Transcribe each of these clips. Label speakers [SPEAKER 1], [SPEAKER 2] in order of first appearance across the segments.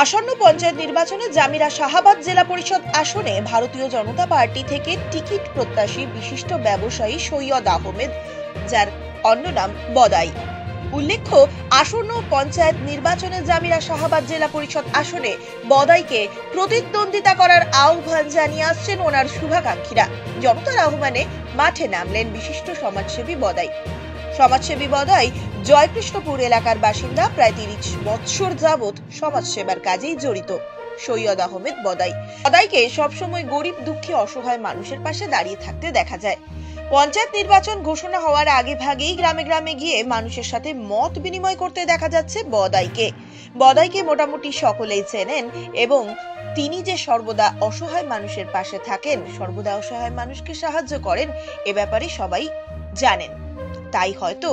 [SPEAKER 1] আসন্ন পঞ্চায়েত নির্বাচনে জামিরা শাহাবাদ জেলা পরিষদ আসনে ভারতীয় জনতা পার্টি থেকে টিকিট প্রত্যাশী বিশিষ্ট ব্যবসায়ী সৈয়দ আহমেদ, যার অন্য নাম বদাই। উল্লেখ্য, আসন্ন পঞ্চায়েত নির্বাচনে জামিরা শাহাবাদ জেলা পরিষদ আসনে বদাইকে প্রতিদ্বন্দ্বিতা করার আহ্বান জানিয়ে আসছেন ওনার শুভাকাঙ্ক্ষীরা। জনতার আহ্বানে মাঠে নামলেন বিশিষ্ট সমাজসেবী বদাই। সমাজসেবী বদাই জয়কৃষ্ণপুর এলাকার বাসিন্দা, প্রায় 30 বছর যাবৎ সমাজসেবার কাজেই জড়িত সৈয়দ আহমেদ বদাইকে সবসময় গরিব দুঃখী অসহায় মানুষের পাশে দাঁড়িয়ে থাকতে দেখা যায়। পঞ্চায়েত নির্বাচন ঘোষণা হওয়ার আগে ভাগেই গ্রামে গ্রামে গিয়ে মানুষের সাথে মত বিনিময় করতে দেখা যাচ্ছে বদাইকে মোটামুটি সকলেই চেনেন এবং তিনি যে সর্বদা অসহায় মানুষের পাশে থাকেন, সর্বদা অসহায় মানুষকে সাহায্য করেন, এ ব্যাপারে সবাই জানেন। তাই হয়তো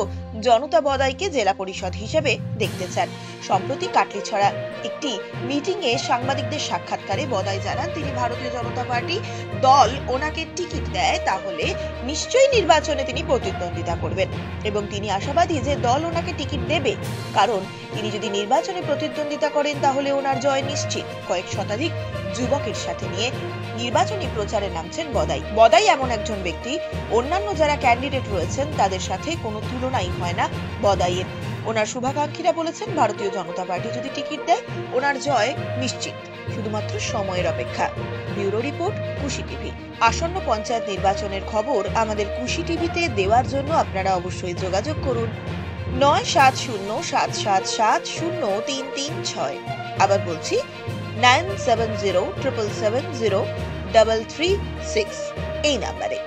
[SPEAKER 1] জনতা বদাইকে জেলা পরিষদ হিসেবে দেখতে চান। সম্প্রতি কাটলিছড়া একটি মিটিং এ সাংবাদিকদের সাক্ষাৎকারে বদাই জানান, তিনি ভারতীয় জনতা পার্টি দল ওনাকে টিকিট দেয় তাহলে নিশ্চয়ই নির্বাচনে তিনি প্রতিদ্বন্দ্বিতা করবেন এবং তিনি আশাবাদী যে দল ওনাকে টিকিট দেবে, কারণ তিনি যদি নির্বাচনে প্রতিদ্বন্দ্বিতা করেন তাহলে ওনার জয় নিশ্চিত। কয়েক শতাধিক যুবকের সাথে নিয়ে নির্বাচনী প্রচারে নামছেন বদাই এমন একজন ব্যক্তি, অন্যান্য যারা ক্যান্ডিডেট রয়েছেন তাদের সাথে কোনো তুলনাই হয় না বদাইয়ের। ওনার শুভাকাঙ্ক্ষীরা বলেছেন, ভারতীয় জনতা পার্টি যদি টিকিট দেয় ওনার জয় নিশ্চিত, শুধুমাত্র সময়ের অপেক্ষা। ব্যুরো রিপোর্ট, কুশি টিভি। আসন্ন পঞ্চায়েত নির্বাচনের খবর আমাদের কুশি টিভিতে দেওয়ার জন্য আপনারা অবশ্যই যোগাযোগ করুন 970777703336। আবার বলছি 9707770336 এই নাম্বারে।